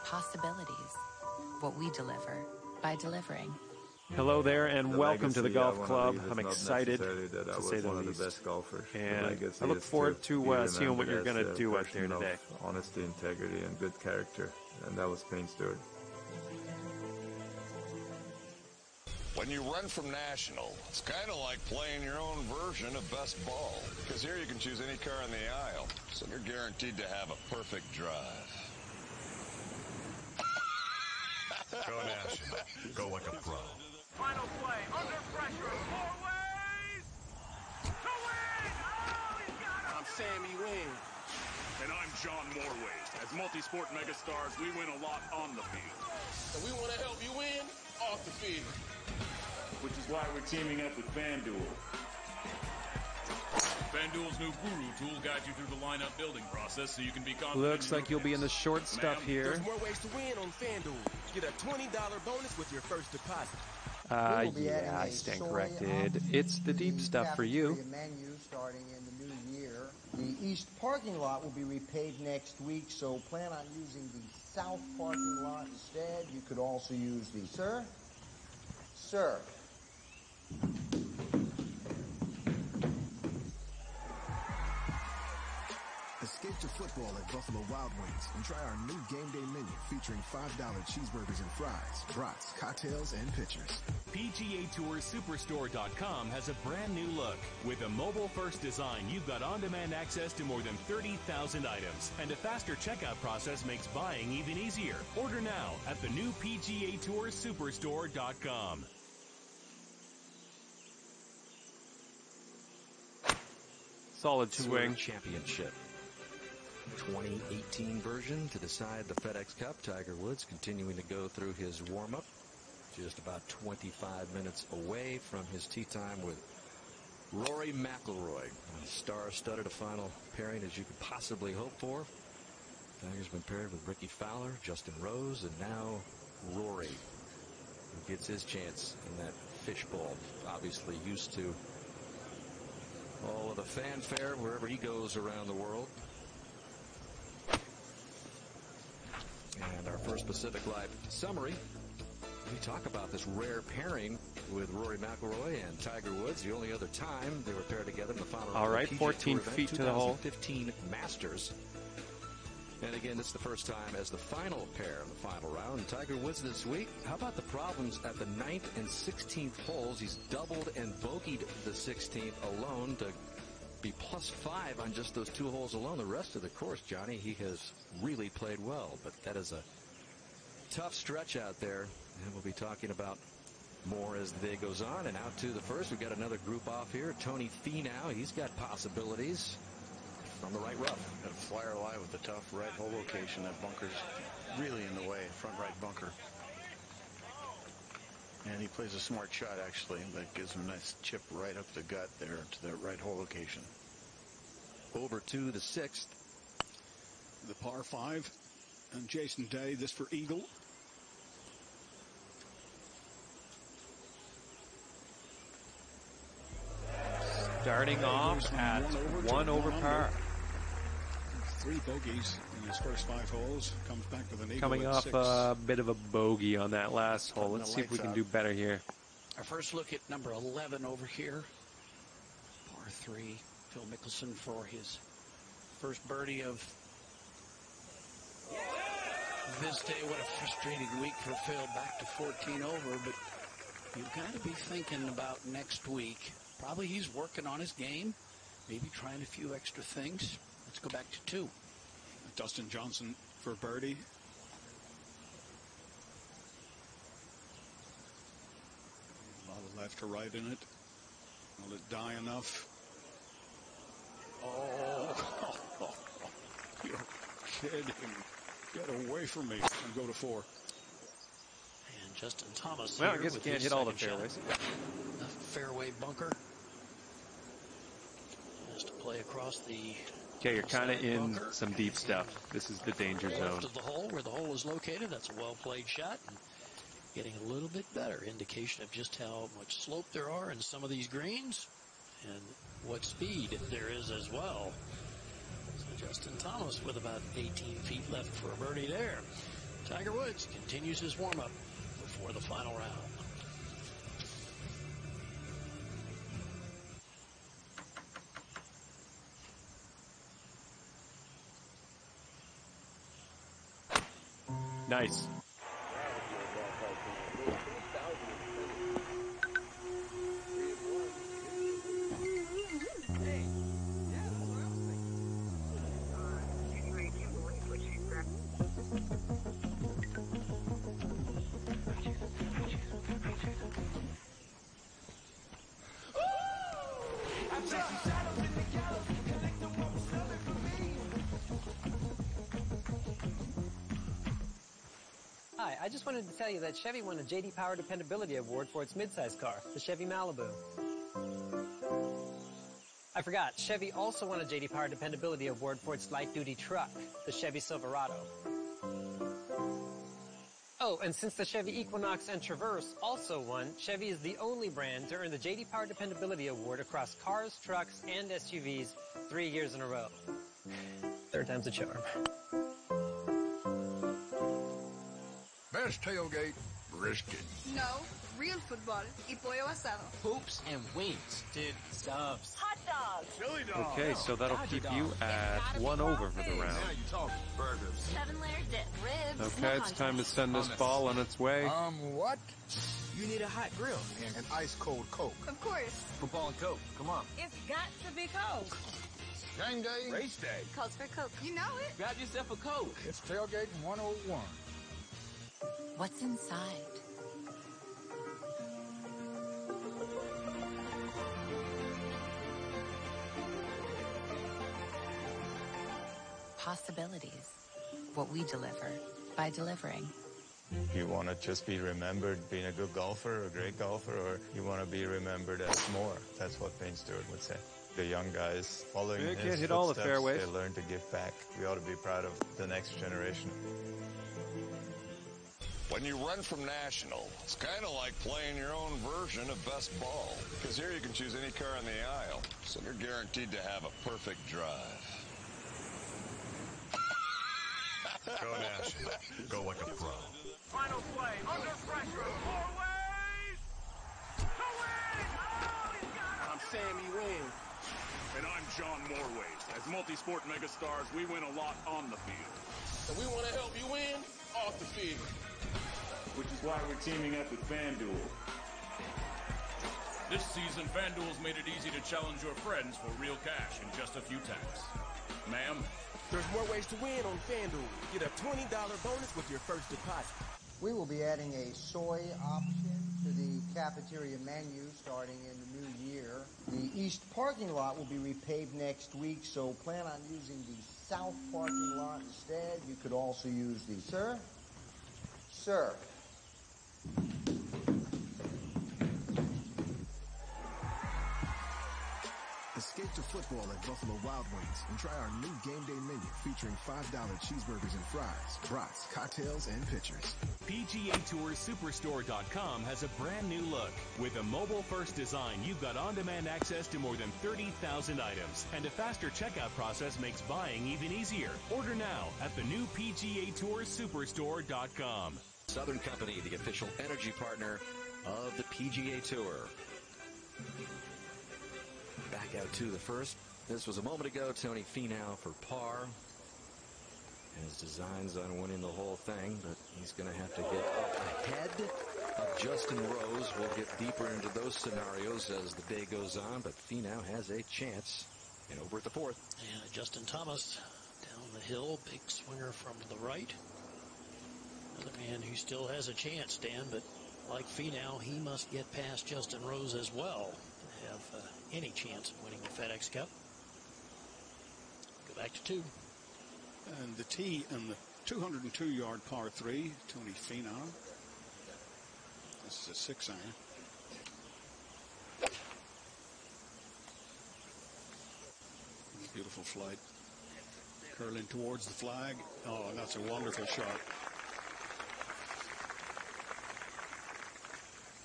possibilities. What we deliver by delivering. Hello there, and welcome to the Golf Club. I'm excited, to say the least. Best golfers. And I look forward to seeing what you're going to do out there today. Honesty, integrity, and good character. And that was Payne Stewart. When you run from National, it's kind of like playing your own version of best ball. Because here you can choose any car in the aisle, so you're guaranteed to have a perfect drive. Go National. Go like a pro. Final play, under pressure, 4 ways to win! Oh, he's got it! I'm Sammy Wynn. And I'm John Morways. As multi-sport megastars, we win a lot on the field. And we want to help you win off the field. Which is why we're teaming up with FanDuel. FanDuel's new Guru tool guides you through the lineup building process so you can be confident. Looks like you'll be in the short stuff here. There's more ways to win on FanDuel. Get a $20 bonus with your first deposit. Yeah, I stand corrected. It's the deep stuff for you. Menu starting in the new year. The east parking lot will be repaid next week, so plan on using the south parking lot instead. You could also use the... Sir? Escape to football at Buffalo Wild Wings and try our new game day menu featuring $5 cheeseburgers and fries, brats, cocktails, and pitchers. PGA Tour Superstore.com has a brand new look. With a mobile-first design, you've got on-demand access to more than 30,000 items, and a faster checkout process makes buying even easier. Order now at the new PGA Tour Superstore.com. Solid swing. Championship. 2018 version to decide the FedEx Cup. Tiger Woods continuing to go through his warm-up. Just about 25 minutes away from his tee time with Rory McIlroy. A star-studded a final pairing as you could possibly hope for. Tiger's been paired with Ricky Fowler, Justin Rose, and now Rory, who gets his chance in that fishbowl. Obviously used to all of the fanfare wherever he goes around the world. And our first Pacific Live summary, we talk about this rare pairing with Rory McIlroy and Tiger Woods. The only other time they were paired together in the final round. All right, 14 feet to the hole. 2015 Masters. And again, it's the first time as the final pair in the final round. Tiger Woods this week. How about the problems at the 9th and 16th holes? He's doubled and bogeyed the 16th alone to be +5 on just those 2 holes alone. The rest of the course, Johnny, he has really played well. But that is a tough stretch out there. And we'll be talking about more as the day goes on. And out to the first, we've got another group off here. Tony Finau, he's got possibilities from the right rough. Got a flyer lie with a tough right hole location. That bunker's really in the way, front right bunker. And he plays a smart shot, actually, that gives him a nice chip right up the gut there to the right hole location. Over to the 6th. The par 5. And Jason Day, this for Eagle. Starting off at 1 over par. 3 bogeys in his first 5 holes. Comes back with an eagle. Coming off a bit of a bogey on that last hole. Let's see if we can do better here. Our first look at number 11 over here. Par 3. Phil Mickelson for his first birdie of this day. What a frustrating week for Phil. Back to 14 over. But you've got to be thinking about next week. Probably he's working on his game. Maybe trying a few extra things. Let's go back to 2. Dustin Johnson for birdie. A lot of left to right in it. Will it die enough? Oh, you're kidding. Get away from me and go to 4. And Justin Thomas. Well, I guess you can't hit all the fairways. A fairway bunker. Just to play across the... Okay, you're kind of in some deep stuff. This is the danger zone. Left of the hole, where the hole is located, that's a well-played shot. And getting a little bit better indication of just how much slope there are in some of these greens and what speed there is as well. So Justin Thomas with about 18 feet left for a birdie there. Tiger Woods continues his warm-up before the final round. Nice. Hi, I just wanted to tell you that Chevy won a J.D. Power Dependability Award for its midsize car, the Chevy Malibu. I forgot, Chevy also won a J.D. Power Dependability Award for its light-duty truck, the Chevy Silverado. Oh, and since the Chevy Equinox and Traverse also won, Chevy is the only brand to earn the J.D. Power Dependability Award across cars, trucks, and SUVs 3 years in a row. Third time's a charm. Best tailgate, brisket. No, real football y pollo asado. Hoops and wings. Dude, subs. Hot dogs. Chili dogs. Okay, so that'll keep you at 1 over for the round. Now you talking burgers. 7-layer dip. Ribs. Okay, it's time to send this ball on its way. What? You need a hot grill. And an ice-cold Coke. Of course. Football and Coke. Come on. It's got to be Coke. Gang day. Race day. Coke's for Coke. You know it. Grab yourself a Coke. It's tailgate 101. What's inside? Possibilities. What we deliver by delivering. You want to just be remembered being a good golfer, a great golfer, or you want to be remembered as more? That's what Payne Stewart would say. The young guys following his Can't hit all the footsteps, fairways. they learn to give back. We ought to be proud of the next generation. When you run from National, it's kind of like playing your own version of best ball. Because here you can choose any car in the aisle, so you're guaranteed to have a perfect drive. Go National. Go like a pro. Final play, under pressure, 4 ways to win! Oh, he's got it! I'm Sammy Wynn. And I'm John Moreways. As multi-sport megastars, we win a lot on the field. And we want to help you win off the field. Which is why we're teaming up with FanDuel. This season, FanDuel's made it easy to challenge your friends for real cash in just a few taps. Ma'am? There's more ways to win on FanDuel. Get a $20 bonus with your first deposit. We will be adding a soy option to the cafeteria menu starting in the new year. The east parking lot will be repaved next week, so plan on using the south parking lot instead. You could also use the... Sir? Sir? Escape to football at Buffalo Wild Wings and try our new game day menu featuring $5 cheeseburgers and fries, brats, cocktails, and pitchers. PGA Tour Superstore.com has a brand new look. With a mobile-first design, you've got on-demand access to more than 30,000 items, and a faster checkout process makes buying even easier. Order now at the new PGA Tour Superstore.com. Southern Company, the official energy partner of the PGA Tour. Back out to the first. This was a moment ago. Tony Finau for par. His designs on winning the whole thing, but he's going to have to get up ahead of Justin Rose. We'll get deeper into those scenarios as the day goes on, but Finau has a chance. And over at the fourth. And Justin Thomas down the hill, big swinger from the right. Another man who still has a chance, Dan, but like Finau, he must get past Justin Rose as well to have any chance of winning the FedEx Cup. Go back to 2. And the tee in the 202-yard par 3, Tony Finau. This is a 6-iron. Beautiful flight. Curling towards the flag. Oh, that's a wonderful shot.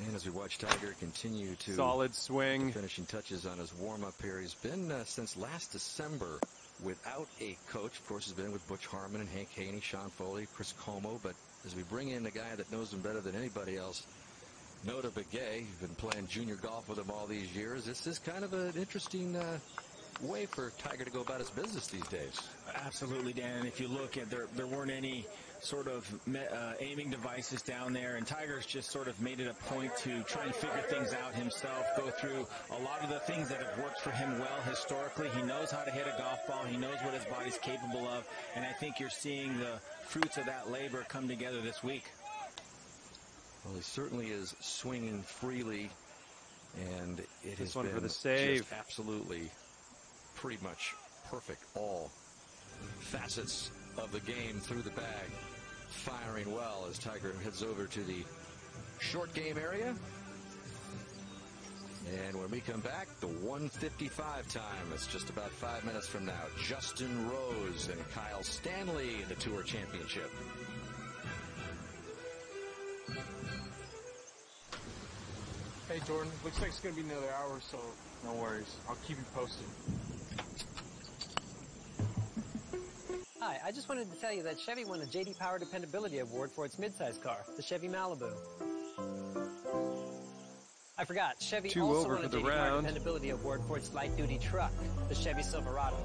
And as we watch Tiger continue to solid swing, finishing touches on his warm-up here, he's been since last December without a coach. Of course, has been with Butch Harmon and Hank Haney, Sean Foley, Chris Como. But as we bring in a guy that knows him better than anybody else, Nota Begay, you've been playing junior golf with him all these years. This is kind of an interesting way for Tiger to go about his business these days. Absolutely, Dan. And if you look at there weren't any sort of aiming devices down there, and Tiger's just sort of made it a point to try and figure things out himself, go through a lot of the things that have worked for him well historically. He knows how to hit a golf ball. He knows what his body's capable of, and I think you're seeing the fruits of that labor come together this week. Well, he certainly is swinging freely, and it has been for the save. Just absolutely pretty much perfect. All facets of the game through the bag, firing well as Tiger heads over to the short game area. And when we come back, the 1:55 time. It's just about 5 minutes from now. Justin Rose and Kyle Stanley in the Tour Championship. Hey, Jordan. Looks like it's going to be another hour, so no worries. I'll keep you posted. Hi, I just wanted to tell you that Chevy won the J.D. Power Dependability Award for its midsize car, the Chevy Malibu. I forgot, Chevy Two also over won a for the J.D. Power round. Dependability Award for its light-duty truck, the Chevy Silverado.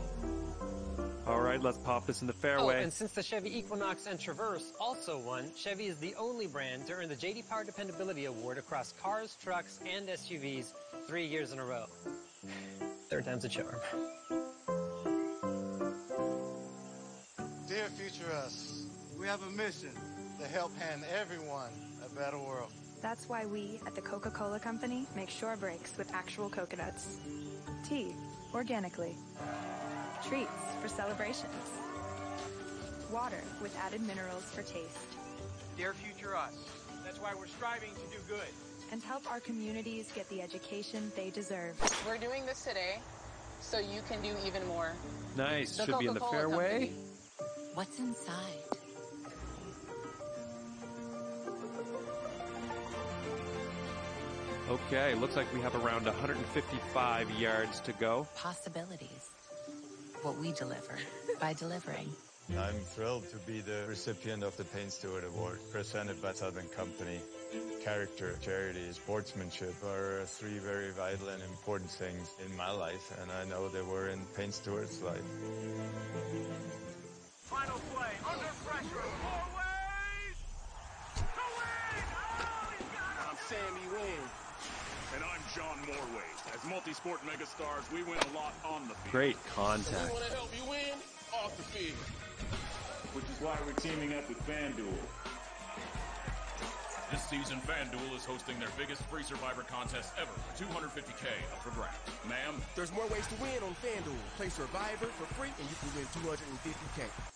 All right, let's pop this in the Oh, fairway. and since the Chevy Equinox and Traverse also won, Chevy is the only brand to earn the J.D. Power Dependability Award across cars, trucks, and SUVs 3 years in a row. Third time's a charm. Dear future us, we have a mission to help hand everyone a better world. That's why we, at the Coca-Cola Company, make shore breaks with actual coconuts. Tea, organically. Treats for celebrations. Water with added minerals for taste. Dear future us, that's why we're striving to do good. And help our communities get the education they deserve. We're doing this today, so you can do even more. Nice. The Should be in the Coca-Cola fairway. Company. What's inside? Okay, looks like we have around 155 yards to go. Possibilities. What we deliver by delivering. I'm thrilled to be the recipient of the Paint Steward Award, presented by Southern Company. Character, charity, sportsmanship are three very vital and important things in my life, and I know they were in Paint Steward's life. Final play, under pressure, four ways to win! Oh, he's got it! I'm Sammy Wynn. And I'm John Morways. As multi-sport megastars, we win a lot on the field. Great We contact. want to help you win off the field. Which is why we're teaming up with FanDuel. This season, FanDuel is hosting their biggest free Survivor contest ever. $250K up for grabs. Ma'am? There's more ways to win on FanDuel. Play Survivor for free and you can win $250K.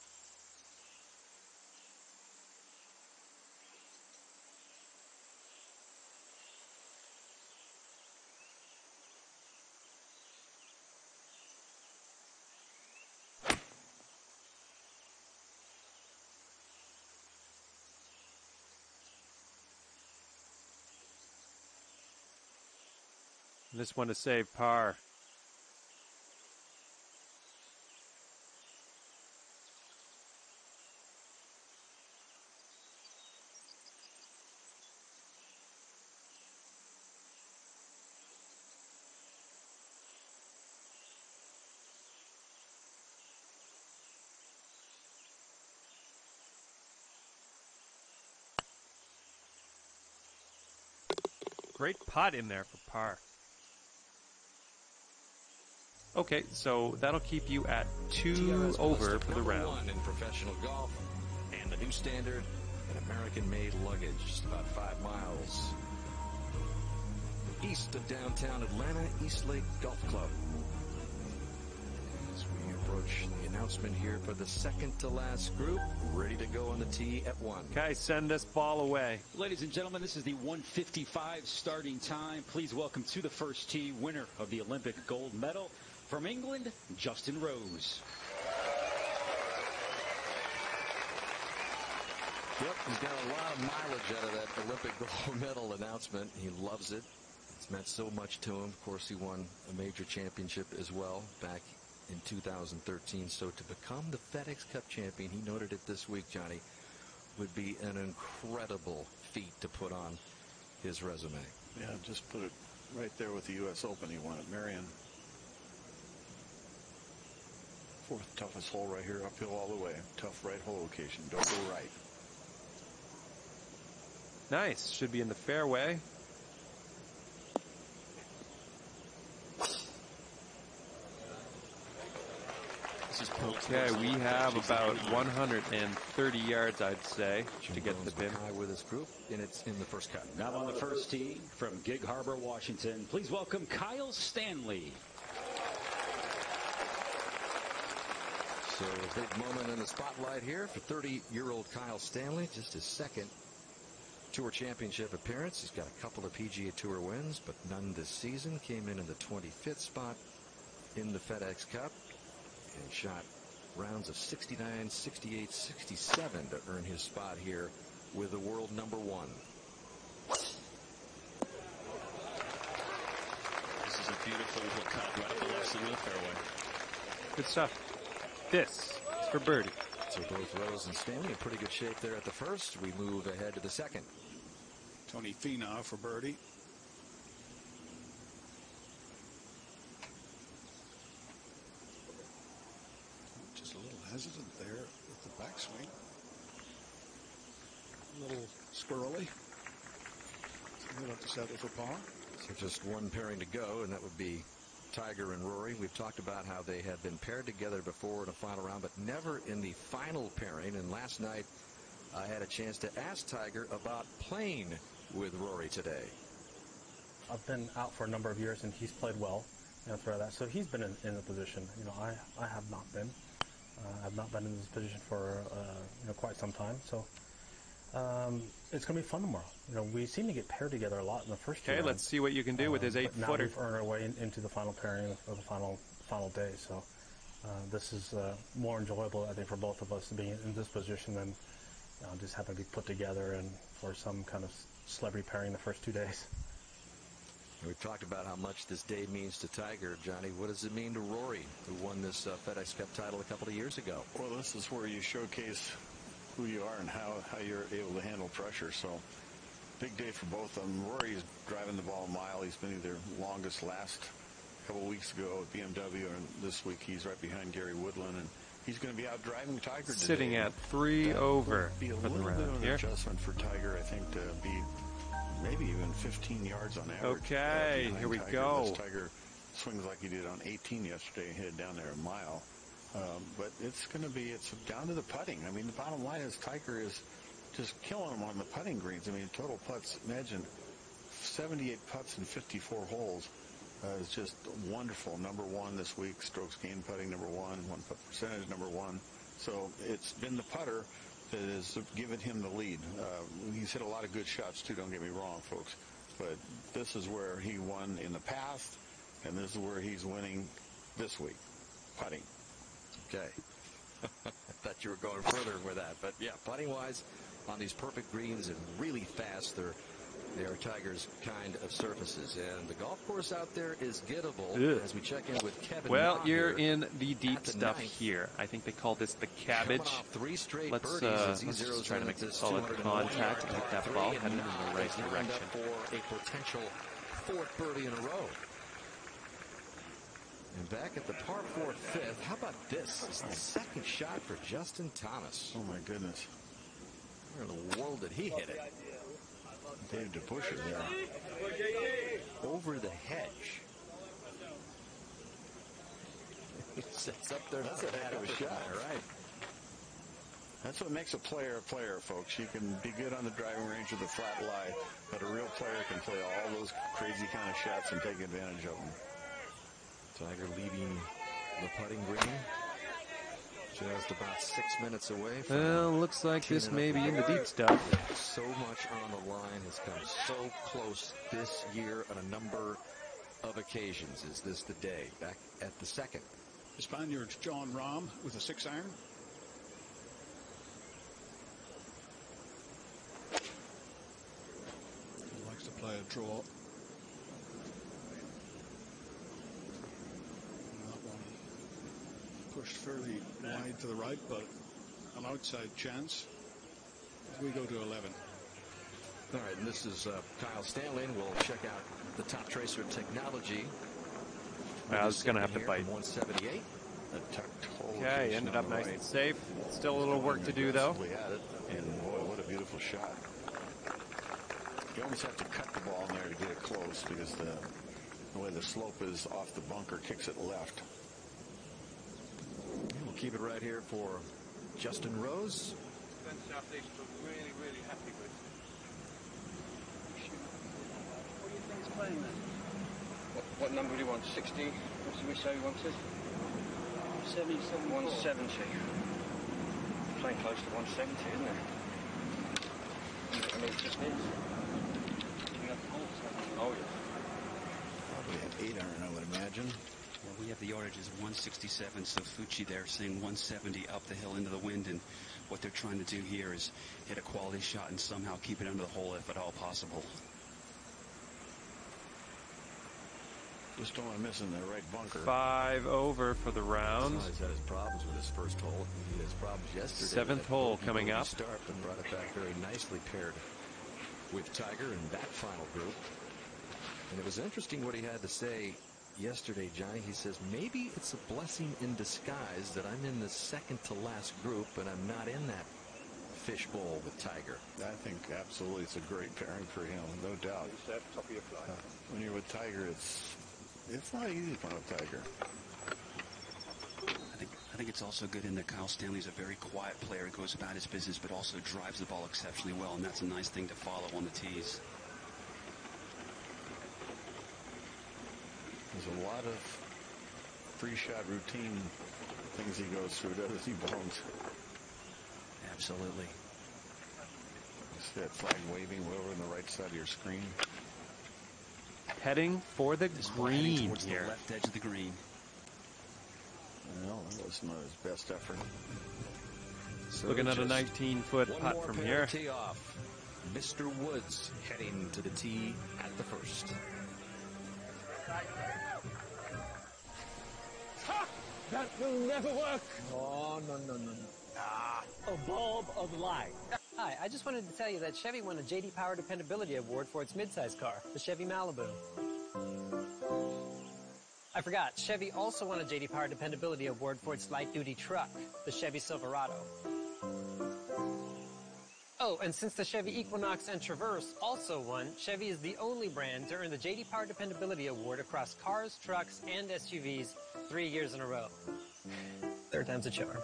This one to save par. Great putt in there for par. Okay, so that'll keep you at 2 over for the round. #1 in professional golf, and the new standard, an American-made luggage, just about 5 miles east of downtown Atlanta, Eastlake Golf Club. As we approach the announcement here for the second to last group, ready to go on the tee at 1. Okay, send this ball away. Ladies and gentlemen, this is the 1:55 starting time. Please welcome to the first tee, winner of the Olympic gold medal from England, Justin Rose. Yep, he's got a lot of mileage out of that Olympic gold medal announcement. He loves it. It's meant so much to him. Of course, he won a major championship as well back in 2013. So to become the FedEx Cup champion, he noted it this week, Johnny, would be an incredible feat to put on his resume. Yeah, just put it right there with the U.S. Open. He won at Marion. Fourth toughest hole right here, uphill all the way. Tough right hole location. Don't go right. Nice. Should be in the fairway. Okay, we have about 130 yards, I'd say, to get to the pin. With his group, and it's in the first cut. Now on the first tee from Gig Harbor, Washington, please welcome Kyle Stanley. So a big moment in the spotlight here for 30-year-old Kyle Stanley. Just his second Tour Championship appearance. He's got a couple of PGA Tour wins, but none this season. Came in the 25th spot in the FedEx Cup and shot rounds of 69, 68, 67 to earn his spot here with the world number one. This is a beautiful little cut right at the left side of the fairway. Good stuff. This is for birdie. So both Rose and Stanley in pretty good shape there at the first. We move ahead to the second. Tony Finau for birdie. Just a little hesitant there with the backswing. A little squirrely. He'll have to settle for par. So just one pairing to go, and that would be Tiger and Rory. We've talked about how they have been paired together before in a final round, but never in the final pairing. And last night, I had a chance to ask Tiger about playing with Rory today. I've been out for a number of years, and he's played well, throughout that. So he's been in a position. I have not been. I've not been in this position for quite some time. So it's going to be fun tomorrow. We seem to get paired together a lot in the first two rounds. Let's see what you can do with his 8-footer. Now we've earned our way into the final pairing of the final day. So this is more enjoyable, I think, for both of us to be in this position than just having to be put together and for some kind of celebrity pairing the first 2 days. We've talked about how much this day means to Tiger. Johnny, what does it mean to Rory, who won this FedEx Cup title a couple of years ago? Well, this is where you showcase who you are and how you're able to handle pressure. So big day for both of them. Rory's driving the ball a mile. He's been either longest last couple of weeks ago at BMW, and this week he's right behind Gary Woodland, and he's going to be out driving Tiger today. Sitting at 3 over be a for the little bit round of an here. adjustment for Tiger, I think, to be maybe even 15 yards on average. Okay, here we Tiger. go. This Tiger swings like he did on 18 yesterday, headed down there a mile. But it's down to the putting. I mean, the bottom line is Tiger is just killing them on the putting greens. I mean, total putts, imagine 78 putts in 54 holes is just wonderful. Number one this week, strokes gained putting number one putt percentage number one. So it's been the putter that has given him the lead. He's hit a lot of good shots too, don't get me wrong, folks. But this is where he won in the past, and this is where he's winning this week, putting. Okay. I thought you were going further with that. But, yeah, putting-wise, on these perfect greens and really fast, they are Tiger's kind of surfaces. And the golf course out there is gettable as we check in with Kevin. Well, you're in the deep stuff here. I think they call this the cabbage. Let's try to make solid contact and get that ball headed in the right direction. For a potential fourth birdie in a row. And back at the par 4 fifth, how about this? It's the second shot for Justin Thomas. Oh, my goodness. Where in the world did he hit it? Dave DeBuscher there. Over the hedge. He sits up there. That's a heck of a shot, right? That's what makes a player, folks. You can be good on the driving range with a flat lie, but a real player can play all those crazy kind of shots and take advantage of them. Tiger leaving the putting green. Just about 6 minutes away. Well, looks like this may be in the deep stuff. So much on the line, has come so close this year on a number of occasions. Is this the day? Back at the second. The Spaniard's John Rahm with a 6-iron. He likes to play a draw. pushed fairly wide to the right, but an outside chance as we go to 11. All right, and this is Kyle Stanley, and we'll check out the top tracer technology. I was going to have to bite. 178. Okay, ended up nice and safe. Still a little work to do, though. At it, and boy, what a beautiful shot. You almost have to cut the ball in there to get it close because the way the slope is off the bunker kicks it left. We'll keep it right here for Justin Rose. Southeast was really, really happy with. What do you think he's playing then? What number do you want? 60? What did we say he wanted? 77. 170. Playing close to 170, isn't it? I mean, it just is. Oh, yeah. Probably at 8 iron, I would imagine. Well, we have the yardage is 167, so Fucci there saying 170 up the hill into the wind, and what they're trying to do here is hit a quality shot and somehow keep it under the hole if at all possible. Just don't want to miss in the right bunker. 5 over for the round. He's had his problems with his first hole. He had his problems yesterday. 7th hole coming up. Start, but brought it back very nicely paired with Tiger in that final group. And it was interesting what he had to say yesterday, Johnny. He says, maybe it's a blessing in disguise that I'm in the second to last group and I'm not in that fishbowl with Tiger. I think absolutely it's a great pairing for him, no doubt. Top of your flight. When you're with Tiger, it's not easy playing with Tiger. I think it's also good in that Kyle Stanley's a very quiet player. He goes about his business, but also drives the ball exceptionally well, and that's a nice thing to follow on the tees. There's a lot of free shot routine things he goes through, doesn't he, Bones? Absolutely. See that flag waving way over on the right side of your screen? Heading for the green towards here. The left edge of the green. Well, that was not his best effort. So looking at a 19-foot putt from here. Tee off. Mr. Woods heading to the tee at the first. That will never work. Oh, no. A bulb of light. Hi, I just wanted to tell you that Chevy won a J.D. Power Dependability Award for its midsize car, the Chevy Malibu. I forgot, Chevy also won a J.D. Power Dependability Award for its light-duty truck, the Chevy Silverado. Oh, and since the Chevy Equinox and Traverse also won, Chevy is the only brand to earn the J.D. Power Dependability Award across cars, trucks, and SUVs 3 years in a row. Third time's a charm.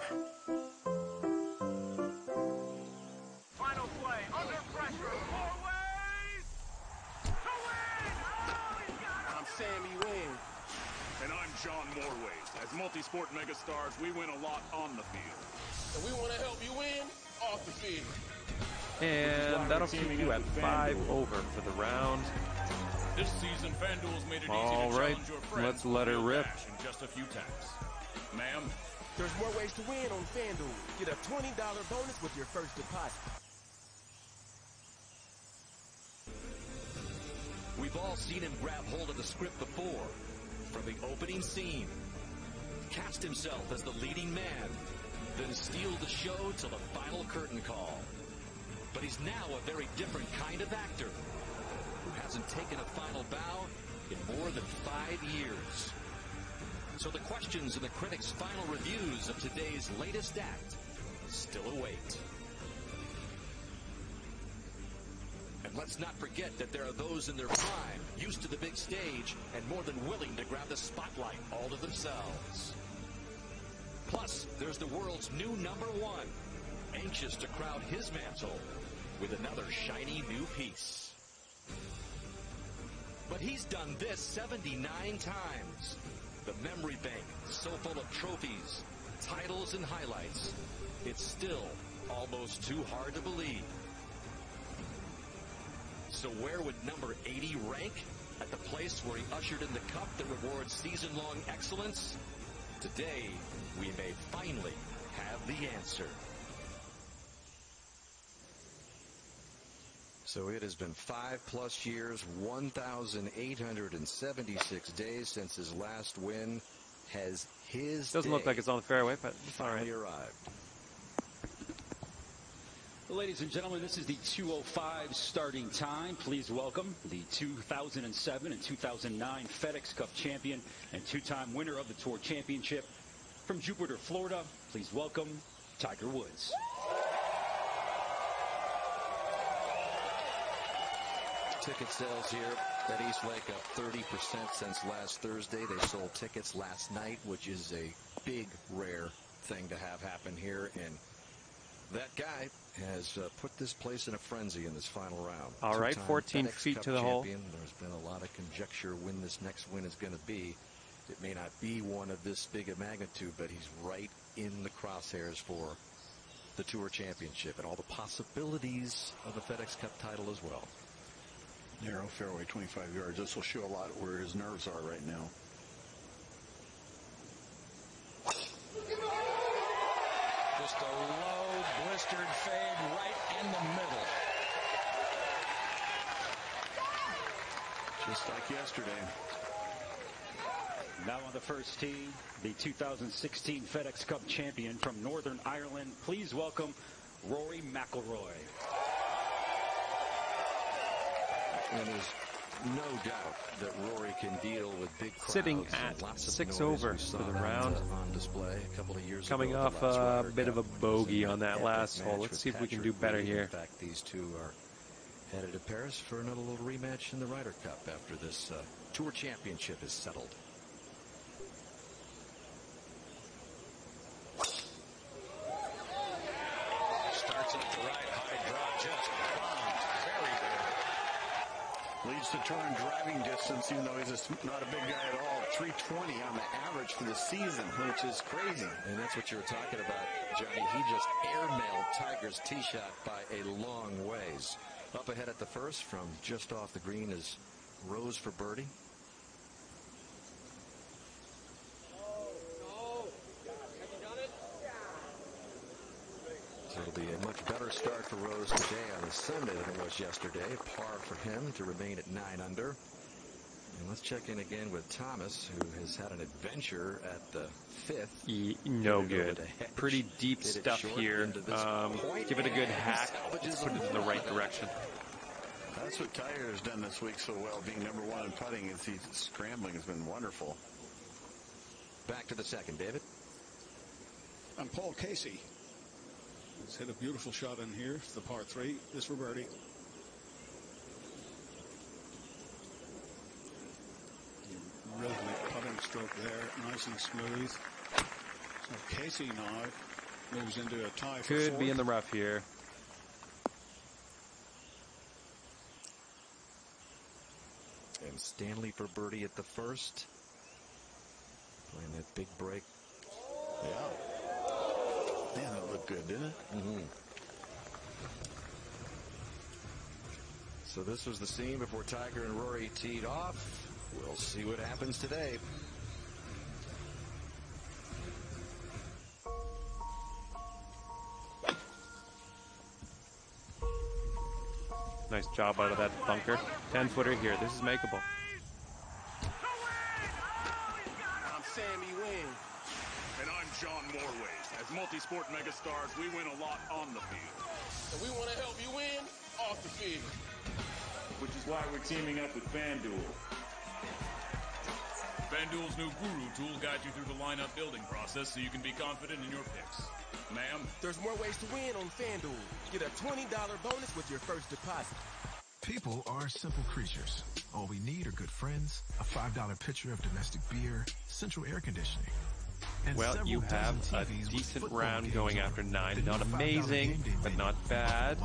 Final play, under pressure, four ways to win! Oh, he's got it! I'm Sammy Wynn. And I'm John Moreways. As multi-sport megastars, we win a lot on the field. And we want to help you win off the field. And that'll keep you at 5 over for the round. This season, FanDuel's made it All easy to right, challenge your friends let's let her rip. in just a few taps. Ma'am? There's more ways to win on FanDuel. Get a $20 bonus with your first deposit. We've all seen him grab hold of the script before. From the opening scene, cast himself as the leading man, then steal the show till the final curtain call. But he's now a very different kind of actor who hasn't taken a final bow in more than 5 years. So the questions and the critics' final reviews of today's latest act still await. And let's not forget that there are those in their prime, used to the big stage, and more than willing to grab the spotlight all to themselves. Plus, there's the world's new #1, anxious to crowd his mantle with another shiny new piece. But he's done this 79 times. The memory bank, so full of trophies, titles, and highlights, it's still almost too hard to believe. So where would number 80 rank? At the place where he ushered in the cup that rewards season-long excellence? Today, we may finally have the answer. So it has been 5+ years, 1,876 days since his last win, has his Doesn't look day like it's on the fairway, but it's all right. finally arrived. Ladies and gentlemen, this is the 2:05 starting time. Please welcome the 2007 and 2009 FedEx Cup champion and two-time winner of the Tour Championship from Jupiter, Florida. Please welcome Tiger Woods. Ticket sales here at East Lake up 30% since last Thursday. They sold tickets last night, which is a big, rare thing to have happen here. And that guy has put this place in a frenzy in this final round. All right, 14 FedEx feet Cup to the hole. champion. There's been a lot of conjecture when this next win is going to be. It may not be one of this big a magnitude, but he's right in the crosshairs for the Tour Championship and all the possibilities of the FedEx Cup title as well. Narrow fairway, 25 yards. This will show a lot where his nerves are right now. Just a low, blistered fade right in the middle. Just like yesterday. Now on the first tee, the 2016 FedEx Cup champion from Northern Ireland. Please welcome Rory McIlroy. And there's no doubt that Rory can deal with big crowds. Sitting and at lots of 6 noise. over We saw for the that, round. on display a couple of years Coming ago. off a bit of a bogey on that last hole. Let's see if we can do better here. In fact, these two are headed to Paris for another little rematch in the Ryder Cup after this Tour Championship is settled. Starts up the right, high draw, just bombed. Very good. Leads the tour in driving distance, even though he's not a big guy at all. 320 on the average for the season, which is crazy. And that's what you were talking about, Johnny. He just airmailed Tiger's tee shot by a long ways. Up ahead at the first from just off the green is Rose for birdie. So it'll be a much better start for Rose today on a Sunday than it was yesterday. Par for him to remain at 9 under. And let's check in again with Thomas, who has had an adventure at the 5th. No good. Pretty deep stuff here. Give it a good hack. Put it in the right direction. That's what Tiger has done this week so well, being #1 in putting. Is he's scrambling has been wonderful. Back to the second, David. And Paul Casey has hit a beautiful shot in here, the par 3. This for birdie. Rhythmic putting stroke there, nice and smooth. So Casey now moves into a tie for Could fourth. be in the rough here. And Stanley for birdie at the first. Playing that big break. Yeah. Man, that looked good, didn't it? Mm-hmm. So this was the scene before Tiger and Rory teed off. We'll see what happens today. Nice job out of that bunker. 10-footer here. This is makeable. I'm Sammy Wynn. And I'm John Morways. As multi-sport megastars, we win a lot on the field. And we want to help you win off the field. Which is why we're teaming up with FanDuel. FanDuel's new Guru tool guides you through the lineup building process so you can be confident in your picks. Ma'am? There's more ways to win on FanDuel. Get a $20 bonus with your first deposit. People are simple creatures. All we need are good friends, a $5 pitcher of domestic beer, central air conditioning. And well, you have a decent round going after 9. Not amazing, but not bad.